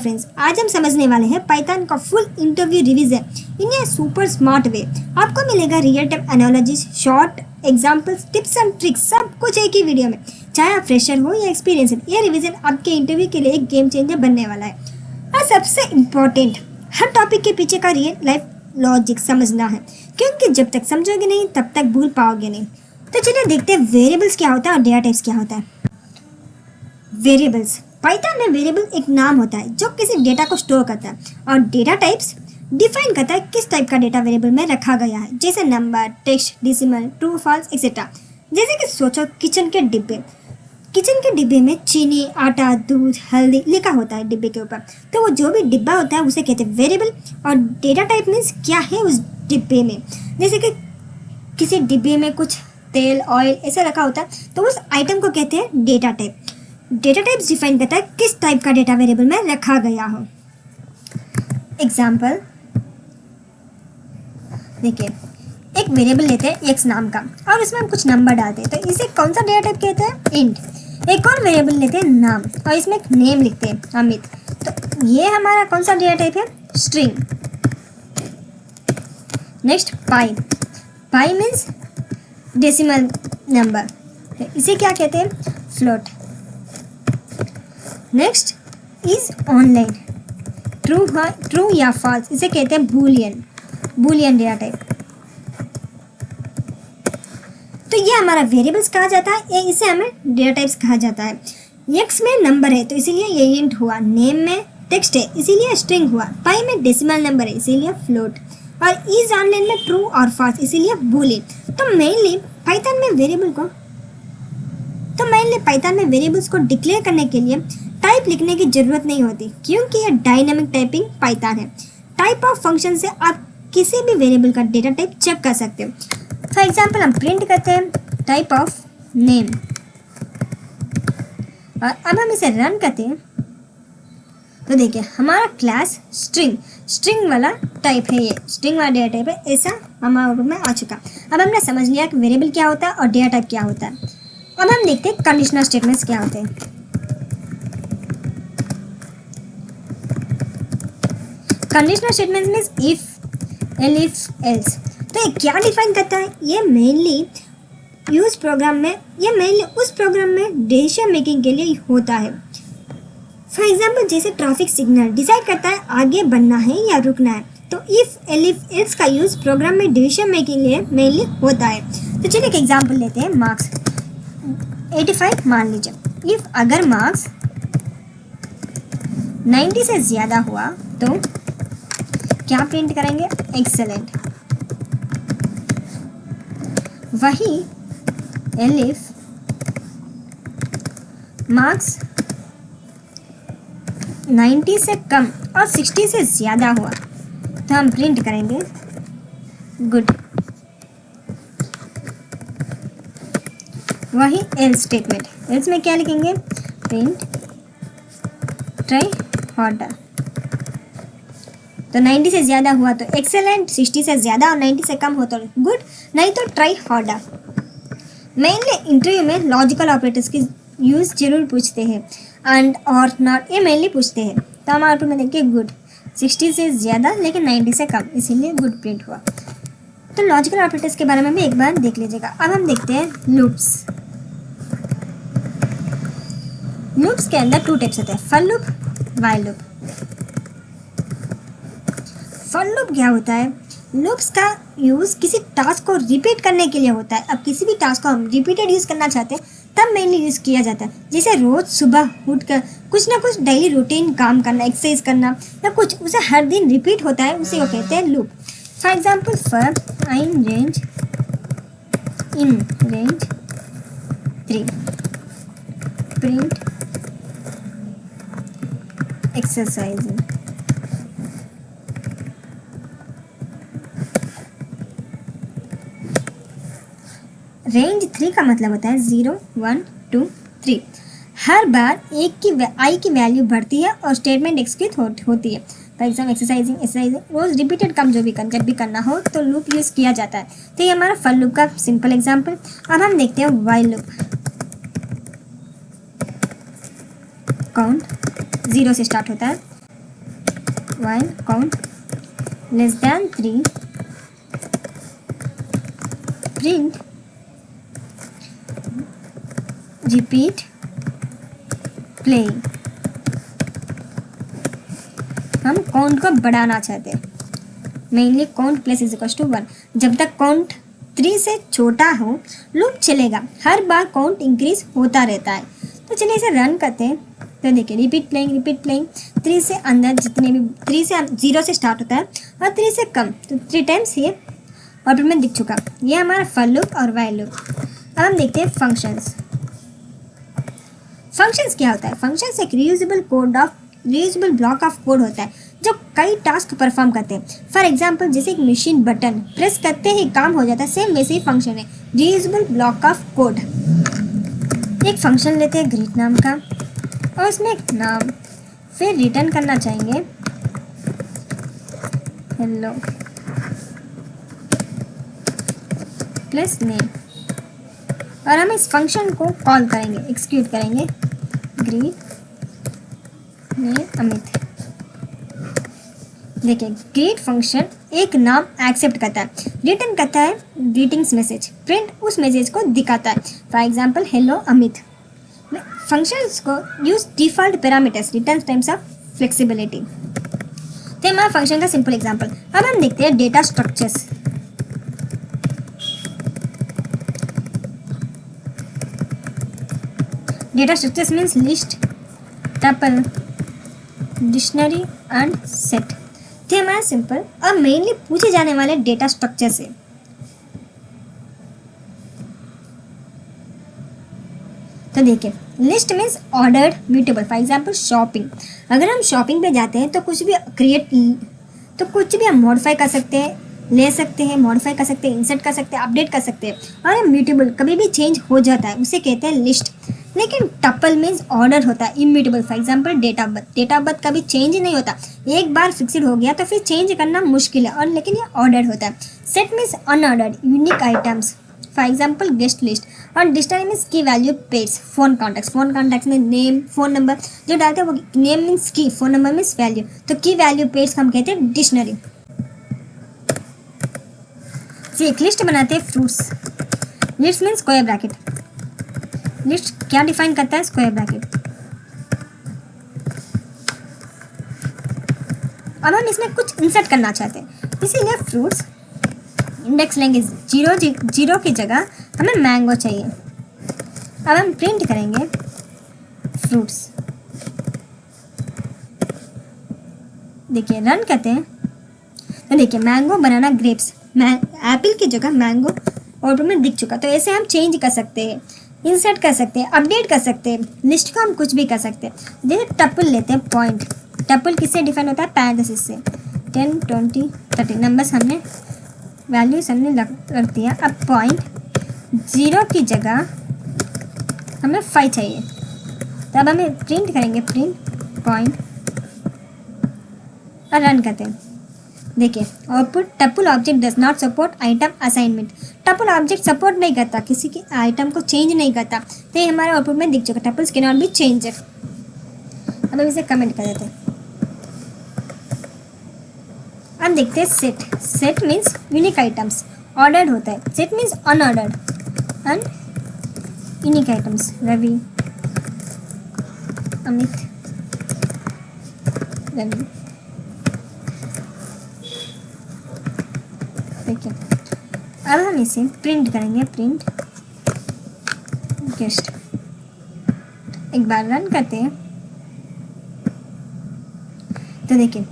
Friends, आज हम समझने वाले हैं पाइथन का फुल इंटरव्यू रिवीजन इन ए सुपर स्मार्ट वे। आपको मिलेगा real time analogies, short examples, tips and tricks, सब कुछ एक ही वीडियो में। चाहे आप फ्रेशर हो या एक्सपीरियंस, ये रिवीजन आपके इंटरव्यू के लिए एक गेम चेंजर बनने वाला है। और सबसे इम्पोर्टेंट, हर टॉपिक के पीछे का रियल लाइफ लॉजिक समझना है, क्योंकि जब तक समझोगे नहीं तब तक भूल पाओगे नहीं। तो चलिए देखते हैं वेरिएबल्स क्या होता है और डेटा टाइप्स क्या होता है। वेरिएबल्स, पाइथन में वेरिएबल एक नाम होता है जो किसी डेटा को स्टोर करता है, और डेटा टाइप्स डिफाइन करता है किस टाइप का डेटा वेरिएबल में रखा गया है, जैसे number, text, decimal, true, false etcetera. जैसे कि सोचो किचन के डिब्बे में चीनी, आटा, दूध, हल्दी लिखा होता है डिब्बे के ऊपर, तो वो जो भी डिब्बा होता है उसे कहते हैं वेरिएबल। और डेटा टाइप मीन्स क्या है उस डिब्बे में, जैसे कि किसी डिब्बे में कुछ तेल, ऑयल ऐसा रखा होता है तो उस आइटम को कहते हैं data type. Data types define करता है किस टाइप का डेटा वेरिएबल में रखा गया हो। एग्जाम्पल देखिए, एक वेरिएबल लेते हैं x नाम का और उसमें हम कुछ नंबर डालते हैं, तो इसे कौन सा डेटा टाइप कहते हैं? इंट। एक और वेरिएबल लेते हैं नाम और इसमें एक नेम लिखते हैं अमित, तो ये हमारा कौन सा डेटा टाइप है? स्ट्रिंग। नेक्स्ट पाई मीन्स डेसिमल नंबर, इसे क्या कहते हैं? Float. Next is online, true या फॉल्स, इसे कहते हैं बूलियन डेटा टाइप। तो ये हमारा वेरिएबल्स कहा जाता है, ये इसे हमें डेटा टाइप्स कहा जाता है। एक्स में नंबर है तो इसीलिए ये इंट हुआ, नेम में टेक्स्ट है इसीलिए स्ट्रिंग हुआ, पाई में डेसिमल नंबर है इसीलिए फ्लोट, और इज ऑनलाइन में ट्रू और फॉल्स इसीलिए बूलियन। तो मेनली पाइथन में वेरिएबल्स को डिक्लेयर करने के लिए टाइप लिखने की जरूरत नहीं होती, क्योंकि यह डायनामिक टाइपिंग पाइथन है। टाइप ऑफ फंक्शन से आप किसी भी वेरिएबल का डेटा टाइप चेक कर सकते हो। फॉर एग्जांपल हम प्रिंट करते हैं टाइप ऑफ नेम, और अब हम इसे रन करते हैं तो देखिए हमारा क्लास स्ट्रिंग वाला टाइप है, ये स्ट्रिंग वाला डेटा टाइप है, ऐसा हमारे रूप में आ चुका। अब हमने समझ लिया कि वेरिएबल क्या होता है और डेटा टाइप क्या होता है। अब हम देखते हैं कंडीशनल स्टेटमेंट्स क्या होते हैं। Conditional statement means if, else. तो ये क्या डिफाइन करता है? ये मेनली उस प्रोग्राम में डिसीजन मेकिंग के लिए होता है। फॉर एग्जाम्पल जैसे ट्रैफिक सिग्नल डिसाइड करता है आगे बढ़ना है या रुकना है, तो इफ, एल्स का यूज प्रोग्राम में डिसीजन मेकिंग के लिए मेनली होता है। तो चलिए एक एग्जाम्पल लेते हैं, मार्क्स 85 मान लीजिए। इफ अगर मार्क्स 90 से ज़्यादा हुआ तो क्या प्रिंट करेंगे? एक्सेलेंट। वही एलिफ मार्क्स 90 से कम और 60 से ज़्यादा हुआ तो हम प्रिंट करेंगे गुड। वही एल्स स्टेटमेंट, एल्स में क्या लिखेंगे? Print try harder. तो 90 से ज़्यादा हुआ तो एक्सेलेंट, 60 से ज़्यादा और 90 से कम हो तो गुड, नहीं तो ट्राई हार्डर। मेनली इंटरव्यू में लॉजिकल ऑपरेटर्स की यूज़ जरूर पूछते हैं, एंड और नॉट, ये मेनली पूछते हैं। तो हमारे ऊपर में देखिए गुड, 60 से ज़्यादा लेकिन 90 से कम, इसीलिए गुड प्रिंट हुआ। तो लॉजिकल ऑपरेटर्स के बारे में भी एक बार देख लीजिएगा। अब हम देखते हैं लूप्स। लूप्स के अंदर 2 टाइप्स होते हैं, for loop, while loop. For loop क्या होता है? लूप्स का यूज़ किसी टास्क को रिपीट करने के लिए होता है। अब किसी भी टास्क को हम रिपीटेड यूज़ करना चाहते हैं तब मेनली यूज़ किया जाता है, जैसे रोज़ सुबह उठकर कुछ ना कुछ डेली रूटीन काम करना, एक्सरसाइज करना या कुछ, उसे हर दिन रिपीट होता है, उसे वो कहते हैं loop. For example for in range 3 print exercising. Range 3 का मतलब होता है 0, 1, 2, 3। हर बार आई की वैल्यू बढ़ती है और स्टेटमेंट एक्सिक्यूट होती है। फॉर एग्जाम्पल एक्सरसाइजिंग रोज रिपीटेड काम जब भी करना हो तो लूप यूज़ किया जाता है। तो ये हमारा फॉर लूप का सिंपल एग्जाम्पल। अब हम देखते हैं व्हाइल लूप। काउंट 0 से स्टार्ट होता है, while count less than 3 print repeat play। हम काउंट को बढ़ाना चाहते हैं, mainly count plus is equal to 1। जब तक काउंट 3 से छोटा हो लूप चलेगा, हर बार काउंट इंक्रीज होता रहता है। तो चलिए इसे रन करते हैं। तो देखिए रिपीट प्लेइंग 3 से अंदर जितने भी 3 से 0 से स्टार्ट होता है और 3 से कम, तो 3 टाइम्स ये आउटपुट में दिख चुका। ये हमारा फॉर लूप और व्हाइल लूप। अब हम देखते हैं फंक्शंस। फंक्शंस क्या होता है? फंक्शंस एक रीयूजेबल ब्लॉक ऑफ कोड होता है जो कई टास्क परफॉर्म करते हैं। फॉर एग्जांपल जैसे एक मशीन बटन प्रेस करते ही काम हो जाता है, सेम वैसे ही फंक्शन है रीयूजेबल ब्लॉक ऑफ कोड। एक फंक्शन लेते हैं ग्रीट नाम का और उसमें एक नाम, फिर रिटर्न करना चाहेंगे हेलो प्लस नेम, और हम इस फंक्शन को कॉल करेंगे, एक्सिक्यूट करेंगे ग्रीट नेम अमित। देखिए ग्रीट फंक्शन एक नाम एक्सेप्ट करता है, रिटर्न करता है ग्रीटिंग्स मैसेज, प्रिंट उस मैसेज को दिखाता है, for example hello Amit. Functions को use default parameters return times of flexibility. तो हमारा फंक्शन का सिंपल एग्जांपल। अब हम देखते हैं data structures. Data structures means list, tuple, dictionary and set. थे हमारा सिंपल और मेनली पूछे जाने वाले डेटा स्ट्रक्चर से। तो देखिए list means ordered mutable, for example shopping. अगर हम शॉपिंग पे जाते हैं तो कुछ भी हम मॉडिफाई कर सकते हैं, ले सकते हैं, मॉडिफाई कर सकते हैं, इंसर्ट कर सकते हैं, अपडेट कर सकते हैं, और म्यूटेबल कभी भी चेंज हो जाता है, उसे कहते हैं लिस्ट। लेकिन टपल मीन्स ऑर्डर होता है, immutable, for example date of birth कभी चेंज नहीं होता, एक बार फिक्स्ड हो गया तो फिर चेंज करना मुश्किल है, और लेकिन ये ऑर्डर होता है। Set means unordered unique items, for example guest list, और डिक्शनरी मीन्स की वैल्यू पेयर्स, फोन कॉन्टैक्ट्स में नेम फोन नंबर जो डालते हैं वो नेम मीन्स की, फोन नंबर मीन्स वैल्यू, तो की वैल्यू पेयर्स हम कहते हैं डिक्शनरी। एक लिस्ट बनाते हैं fruits. List means square bracket. List क्या डिफाइन करता है? Square bracket. अब हम इसमें कुछ इंसर्ट करना चाहते हैं, इसीलिए फ्रूट्स इंडेक्स लेंगे 0 की जगह हमें मैंगो चाहिए। अब हम प्रिंट करेंगे फ्रूट्स। देखिए रन करते हैं तो देखिए मैंगो बनाना ग्रेप्स, एप्पल की जगह मैंगो आउटपुट में दिख चुका। तो ऐसे हम चेंज कर सकते हैं, इंसर्ट कर सकते हैं, अपडेट कर सकते हैं, लिस्ट को हम कुछ भी कर सकते हैं। जैसे टपल लेते हैं पॉइंट, टपल किससे डिफाइन होता है? पैरेंथेसिस से। 10 20 30 नंबर्स हमने वैल्यूज हमने रख दिया। अब पॉइंट 0 की जगह हमें 5 चाहिए, तब हमें प्रिंट करेंगे प्रिंट पॉइंट और रन करते हैं। देखिए output tuple object does not support item assignment. Tuple object support नहीं करता, किसी के आइटम को चेंज नहीं करता, तो ये हमारे आउटपुट में दिख चुका, tuples can not be change. अब हम इसे कमेंट कर देते हैं। अब देखते हैं set. Set means unique items, ordered होता है। Set means unordered and unique items, Ravi Amit Ravi. देखिए अब हम इसे प्रिंट करेंगे प्रिंट गेस्ट। एक बार रन करते हैं तो देखिए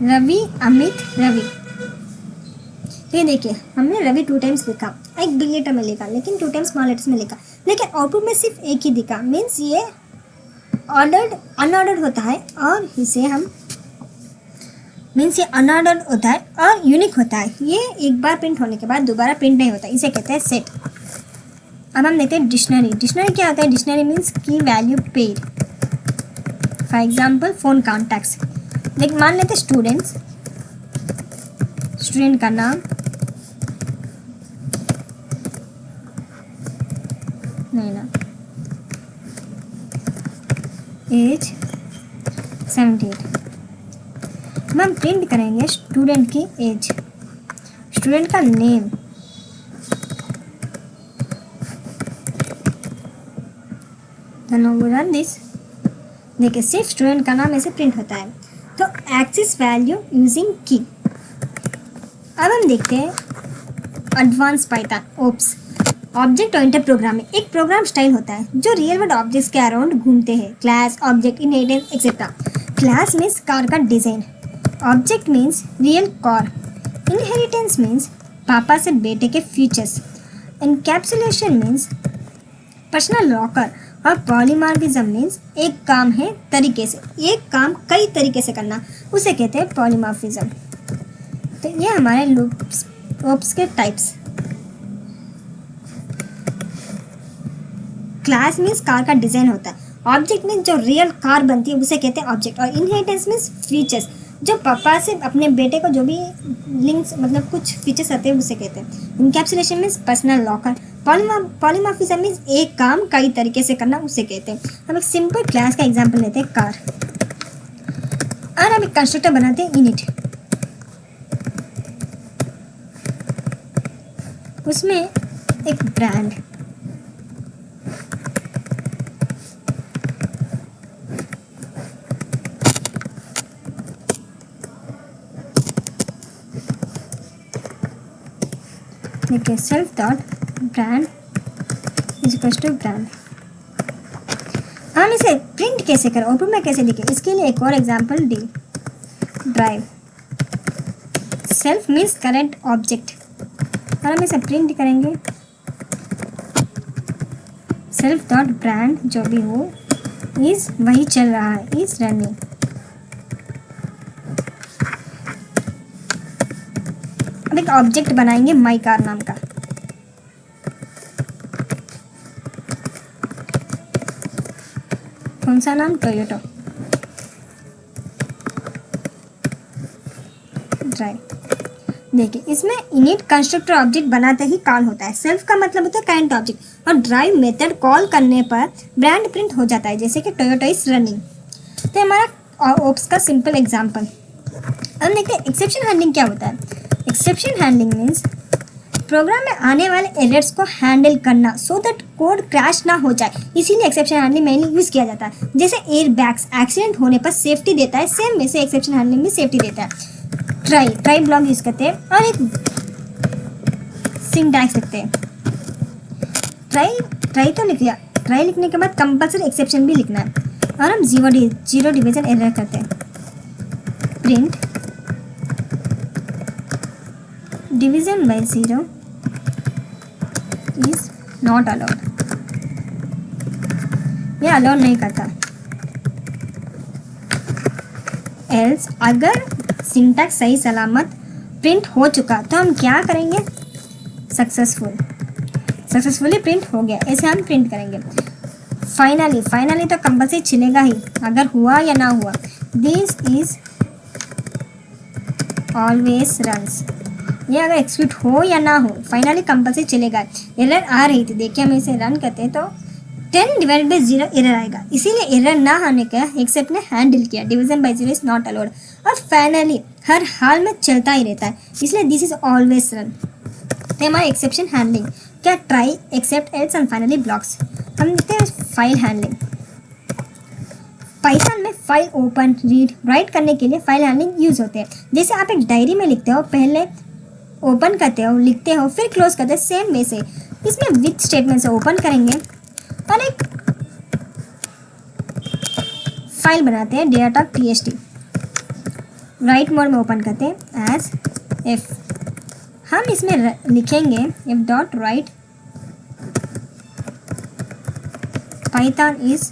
रवि अमित रवि। तो ये देखिए हमने रवि 2 टाइम्स लिखा, एक बिग लेटर में लिखा, लेकिन 2 टाइम्स स्मॉल लेटर्स में लिखा, लेकिन आउटपुट में सिर्फ एक ही दिखा। मीन्स ये ऑर्डर्ड अनऑर्डर्ड होता है, और इसे हम मीन्स ये अनऑर्डर्ड होता है और यूनिक होता है। ये एक बार प्रिंट होने के बाद दोबारा प्रिंट नहीं होता, इसे कहते हैं सेट। अब हम देखते हैं डिक्शनरी। डिक्शनरी क्या होता है? डिक्शनरी मीन्स की value paid, for example phone contacts. लेकिन मान लेते स्टूडेंट्स, स्टूडेंट का नाम, नहीं ना, एज 78, तो हम प्रिंट करेंगे स्टूडेंट की एज, स्टूडेंट का नेम, रन दिस। देखिए सिर्फ स्टूडेंट का नाम ऐसे प्रिंट होता है। तो एक्सेस वैल्यू यूजिंग की। अब हम देखते हैं advance Python OOPs, object oriented programming. एक प्रोग्राम स्टाइल होता है जो रियल वर्ल्ड ऑब्जेक्ट्स के अराउंड घूमते हैं। Class, object, inheritance etcetera. Class means car का design, object means real car, inheritance means पापा से बेटे के features, encapsulation means personal locker, और पॉलीमॉर्फिज्म मीन्स एक काम है तरीके से, एक काम कई तरीके से करना, उसे कहते हैं पॉलीमॉर्फिज्म। तो ये हमारे लूप्स के टाइप्स। क्लास मीन्स कार का डिजाइन होता है, ऑब्जेक्ट मीन्स जो रियल कार बनती है उसे कहते हैं ऑब्जेक्ट, और इनहेरिटेंस मीन्स फीचर्स, जो पापा से अपने बेटे को जो भी लिंक्स मतलब कुछ फीचर्स आते हैं उसे कहते हैं। Encapsulation means personal locker, polymorphism means एक काम कई तरीके से करना, उसे कहते हैं। हम एक सिंपल क्लास का एग्जांपल लेते हैं कार, और हम एक कंस्ट्रक्टर बनाते हैं इनिट। उसमें एक ब्रांड, देखिए self dot brand is equal to brand. हम इसे प्रिंट कैसे करें, ओपन में कैसे लिखें, इसके लिए एक और example D drive. Self means current object, और हम इसे प्रिंट करेंगे सेल्फ डॉट ब्रांड जो भी हो इज वही चल रहा है, इज रनिंग। अब एक ऑब्जेक्ट बनाएंगे माई कार नाम का, कौन सा नाम, टोयोटा ड्राइव। देखिए इसमें इनिट कंस्ट्रक्टर ऑब्जेक्ट बनाते ही कॉल होता है। सेल्फ का मतलब होता है करंट ऑब्जेक्ट, और ड्राइव मेथड कॉल करने पर ब्रांड प्रिंट हो जाता है, जैसे कि टोयोटा इज रनिंग। तो हमारा ओप्स का सिंपल एग्जांपल। अब देखते हैं एक्सेप्शन हैंडलिंग क्या होता है। एक्सेप्शन हैंडलिंग मीन्स प्रोग्राम में आने वाले एरर्स को हैंडल करना सो दैट कोड क्रैश ना हो जाए, इसीलिए एक्सेप्शन हैंडलिंग मेनली यूज़ किया जाता है। जैसे एयर बैग्स एक्सीडेंट होने पर सेफ्टी देता है, सेम वैसे एक्सेप्शन हैंडलिंग भी सेफ्टी देता है। ट्राई ब्लॉक यूज़ करते हैं, और एक सिंटैक्स लिखते हैं। ट्राई तो लिख लिया, ट्राई लिखने के बाद कंपल्सरी एक्सेप्शन भी लिखना है, और हम जीरो डिवीजन एरर करते हैं। Print division by zero is not allowed, ये अलाउड नहीं करता। एल्स अगर सिंटैक्स सही सलामत प्रिंट हो चुका तो हम क्या करेंगे, सक्सेसफुली प्रिंट हो गया, ऐसे हम प्रिंट करेंगे। फाइनली तो कंपल्सरी चलेगा ही, अगर हुआ या ना हुआ। दिस इज ऑलवेज रन्स, ये अगर एक्सिक्यूट हो या ना हो फाइनली कंपल्सरी चलेगा। एरर आ रही थी, देखिए हम इसे रन करते हैं तो 10/0 एरर आएगा, इसीलिए एरर ना आने का एक्सेप्ट ने हैंडल किया। Division by zero is not allowed, और फाइनली हर हाल में चलता ही रहता है, इसलिए दिस इज ऑलवेज रन। तो हमारा एक्सेप्शन हैंडलिंग क्या, try, except, else and finally blocks. हम देखते हैं फाइल हैंडलिंग। पाइथन में फाइल ओपन, रीड, राइट करने के लिए फाइल हैंडलिंग यूज होते हैं। जैसे आप एक डायरी में लिखते हो, पहले ओपन करते हो, लिखते हो, फिर क्लोज करते हो, सेम वे से इसमें विथ स्टेटमेंट से ओपन करेंगे और एक फाइल बनाते हैं data.txt, राइट मोड में ओपन करते हैं एज एफ। हम इसमें लिखेंगे f.write पाइथन इज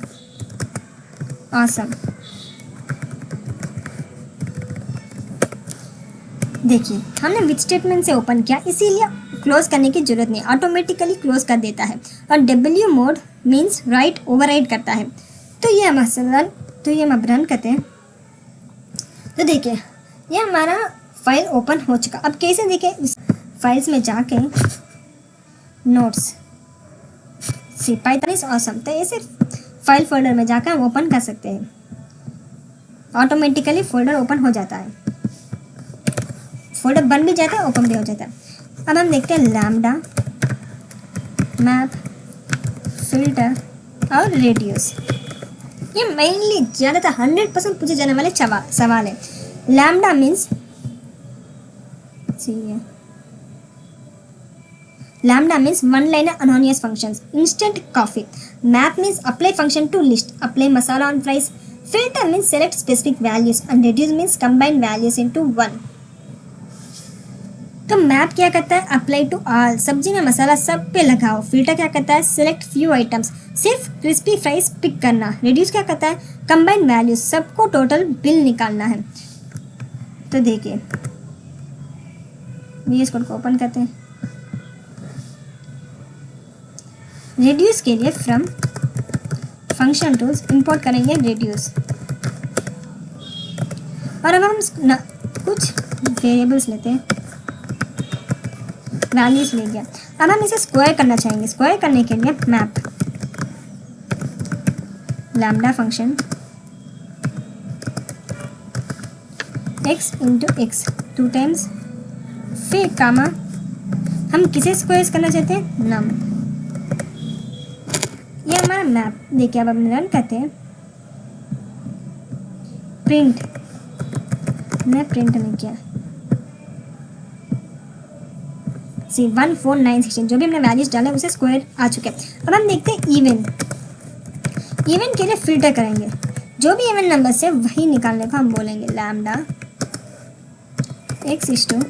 ऑसम। देखिए हमने विथ स्टेटमेंट से ओपन किया, इसीलिए क्लोज करने की जरूरत नहीं, ऑटोमेटिकली क्लोज कर देता है। और w mode means right overwrite करता है। तो ये हम अब रन करते हैं। तो देखिए ये हमारा फाइल ओपन हो चुका। अब कैसे देखें, इस फाइल्स में जाके notes see Python is awesome, तो ऐसे फाइल फोल्डर में जाकर हम ओपन कर सकते हैं, ऑटोमेटिकली फोल्डर ओपन हो जाता है। फोल्डर बन भी जाता है, ओपन भी हो जाता है। अब हम देखते हैं लैम्डा, मैप, फिल्टर और रेडियस। ये मेनली ज़्यादातर 100% पूछे जाने वाले सवाल है। Lambda means one liner anonymous functions, instant coffee. Map means apply function to list, apply masala on fries. Filter means select specific values and reduce means combine values into one. तो map क्या करता है, apply to all, सब्जी में मसाला सब पे लगाओ। Filter क्या करता है, सिलेक्ट फ्यू आइटम्स, सिर्फ क्रिस्पी फ्राइज पिक करना। रिड्यूस क्या करता है, कंबाइन वैल्यूज, सबको टोटल बिल निकालना है। तो देखिए VS कोड को ओपन करते हैं। रिड्यूस के लिए फ्रॉम फंक्शन टूल्स इंपोर्ट करेंगे रिड्यूस। और अब हम कुछ वेरिएबल्स लेते हैं, वैल्यूज ले गया। अब हम इसे स्क्वायर करना चाहेंगे। स्क्वायर करने के लिए map lambda function x into x 2 times, फिर कामा, हम किसे स्क्वायर करना चाहते हैं, नम। ये हमारा मैप। देखिए अब हम रन करते हैं। प्रिंट, मैं प्रिंट नहीं किया, 14916 जो भी हमने वैल्यूज डाले उसे स्क्वायर आ चुके हैं। अब हम देखते हैं इवन। इवन के लिए फिल्टर करेंगे, जो भी इवन नंबर से वही निकालने को हम बोलेंगे lambda x is to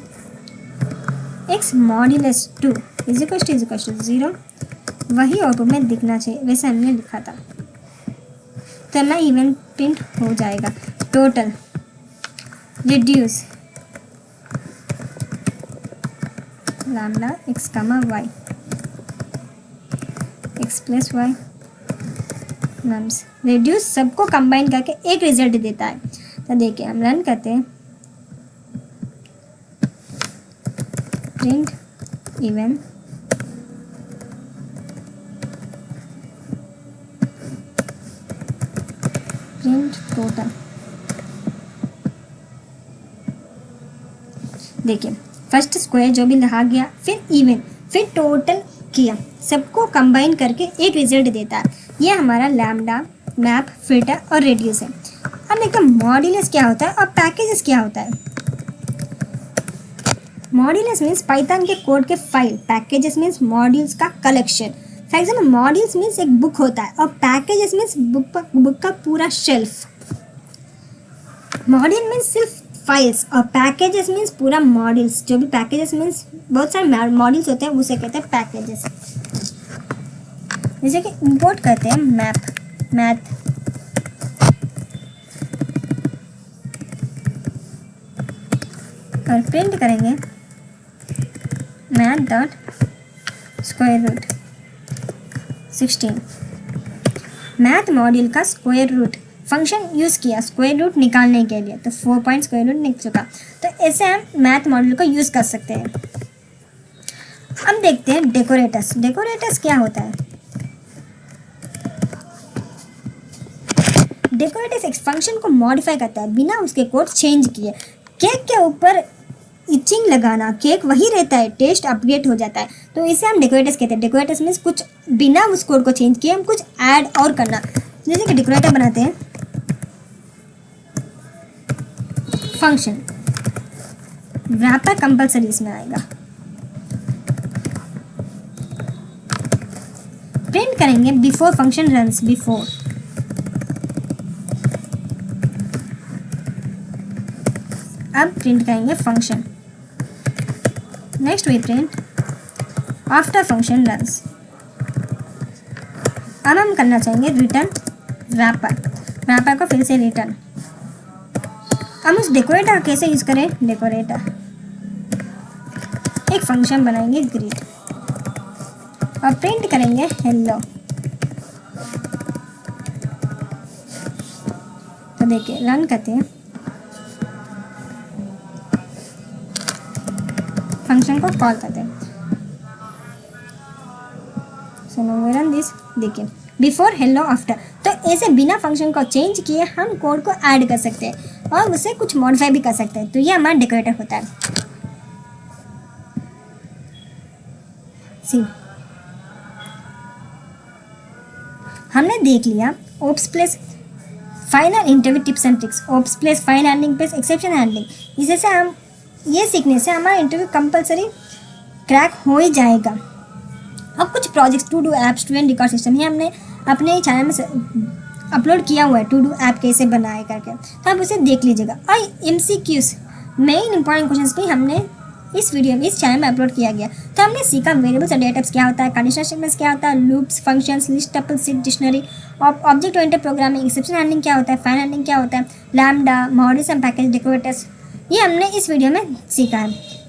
x modulus 2 is equal to 0। वही आउटपुट में दिखना चाहिए, वैसे हमने लिखा था। तो हमारा इवन प्रिंट हो जाएगा। Total reduce lambda x comma y, x plus y nums. Reduce सबको कंबाइन करके एक रिजल्ट देता है। तो देखिए हम रन करते हैं। Print even print total. देखिए फर्स्ट स्क्वायर जो भी लगा गया, फिर इवन, फिर टोटल किया, सबको कंबाइन करके एक रिजल्ट देता है। ये हमारा लैम्डा, मैप, फिल्टर और रेडियस है। अब देखते हैं मॉड्यूलस क्या होता है और पैकेजेस क्या होता है। मॉड्यूलस मीन्स पाइथन के कोड के फाइल, पैकेजेस मीन्स मॉड्यूल्स का collection. For example modules means एक बुक होता है और पैकेजेस मीन्स बुक का पूरा शेल्फ। मॉड्यूल मीन्स सिर्फ फाइल्स और पैकेजेस मीन्स पूरा मॉड्यूल्स। जो भी पैकेजेस मीन्स बहुत सारे मॉड्यूल्स होते हैं, उसे कहते हैं पैकेजेस। जैसे कि इंपोर्ट करते हैं मैप, मैथ, और प्रिंट करेंगे math dot square root 16। Math module का स्क्वायर रूट फंक्शन यूज़ किया स्क्वायर रूट निकालने के लिए, तो 4 पॉइंट स्क्वायर रूट निकल चुका। तो ऐसे हम मैथ मॉड्यूल को यूज़ कर सकते हैं। अब देखते हैं डेकोरेटर्स। डेकोरेटर्स क्या होता है। डेकोरेटर्स एक फंक्शन को मॉडिफाई करता है बिना उसके कोड चेंज किए। केक के ऊपर इचिंग लगाना, केक वही रहता है, टेस्ट अपग्रेड हो जाता है, तो इसे हम डेकोरेटर्स कहते हैं। डेकोरेटर्स मीन्स कुछ बिना उस कोड को चेंज किए हम कुछ ऐड और करना। जैसे कि डेकोरेटर बनाते हैं फंक्शन, रैपर कंपलसरी इसमें आएगा। प्रिंट करेंगे बिफोर फंक्शन रन्स, बिफोर। अब प्रिंट करेंगे function. Next we print after function runs. अब हम करना चाहेंगे रिटर्न रैपर, रैपर को फिर से रिटर्न। हम उस डेकोरेटर कैसे यूज़ करें। डेकोरेटर एक फंक्शन बनाएंगे ग्रीट और प्रिंट करेंगे हेलो। तो देखिए रन करते हैं, फंक्शन को कॉल करते हैं। So now we run this. देखिए बिफोर हेलो आफ्टर, तो ऐसे बिना फंक्शन को चेंज किए हम कोड को ऐड कर सकते हैं और उसे कुछ मॉडिफाई भी कर सकते हैं। तो ये हमारा डेकोरेटर होता है। सी हमने देख लिया OOPs place final interview tips and tricks, OOPs place file handling place exception handling. इसे से हम ये सीखने से हमारा इंटरव्यू कंपलसरी क्रैक हो ही जाएगा। अब कुछ projects to do app student record system ये हमने अपने चैनल में अपलोड किया हुआ है, टू डू ऐप कैसे बनाए करके, तो आप उसे देख लीजिएगा। और MCQs मेन इंपॉर्टेंट क्वेश्चंस भी हमने इस वीडियो में इस चैनल में अपलोड किया गया। तो हमने सीखा वेरिएबल्स और डेटा टाइप्स क्या होता है, कंडीशनल स्टेटमेंट्स क्या होता है, loops, functions, list, tuple, seat, dictionary, object oriented programming, exception handling क्या होता है, फाइन हैंडलिंग क्या होता है, lambda, modules and package, decorators, ये हमने इस वीडियो में सीखा है।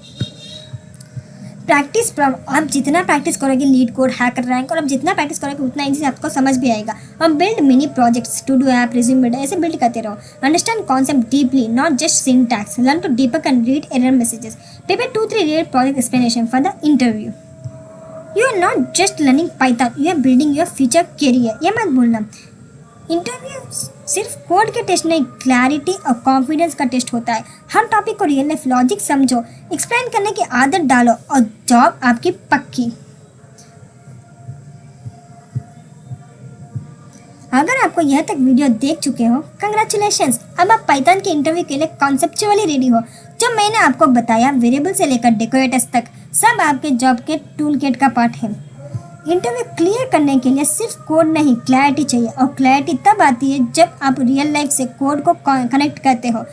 प्रैक्टिस आप जितना प्रैक्टिस करोगे लीड कोड, हैकर रैंक, और आप जितना प्रैक्टिस करोगे उतना ईजी आपको समझ भी आएगा। और build mini projects, to do app, resume builder, ऐसे बिल्ड करते रहो। Understand concept deeply, not just syntax, learn to debug and read error messages, prepare 2-3 real project explanation for the interview. You are not just learning Python, you are building your future career, ये मत भूलना। Interview सिर्फ code के test नहीं, clarity और confidence का test होता है। हर टॉपिक को रियल लाइफ लॉजिक समझो, एक्सप्लेन करने की आदत डालो और जॉब आपकी पक्की। अगर आपको यह तक वीडियो देख चुके हो, कंग्रेचुलेशंस, अब आप पाइथन के इंटरव्यू के लिए कॉन्सेप्चुअली रेडी हो। जो मैंने आपको बताया वेरिएबल से लेकर डेकोरेटर्स तक सब आपके जॉब के टूल किट का पार्ट है। इंटरव्यू क्लियर करने के लिए सिर्फ कोड नहीं, क्लैरिटी चाहिए, और क्लैरिटी तब आती है जब आप रियल लाइफ से कोड को कनेक्ट करते हो।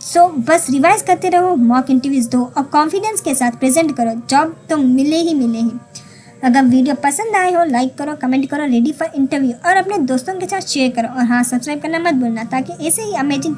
सो बस रिवाइज करते रहो, मॉक इंटरव्यूज दो और कॉन्फिडेंस के साथ प्रेजेंट करो, जॉब तो मिले ही मिले ही। अगर वीडियो पसंद आए हो लाइक करो, कमेंट करो, रेडी फॉर इंटरव्यू, और अपने दोस्तों के साथ शेयर करो। और हाँ, सब्सक्राइब करना मत भूलना ताकि ऐसे ही अमेजिंग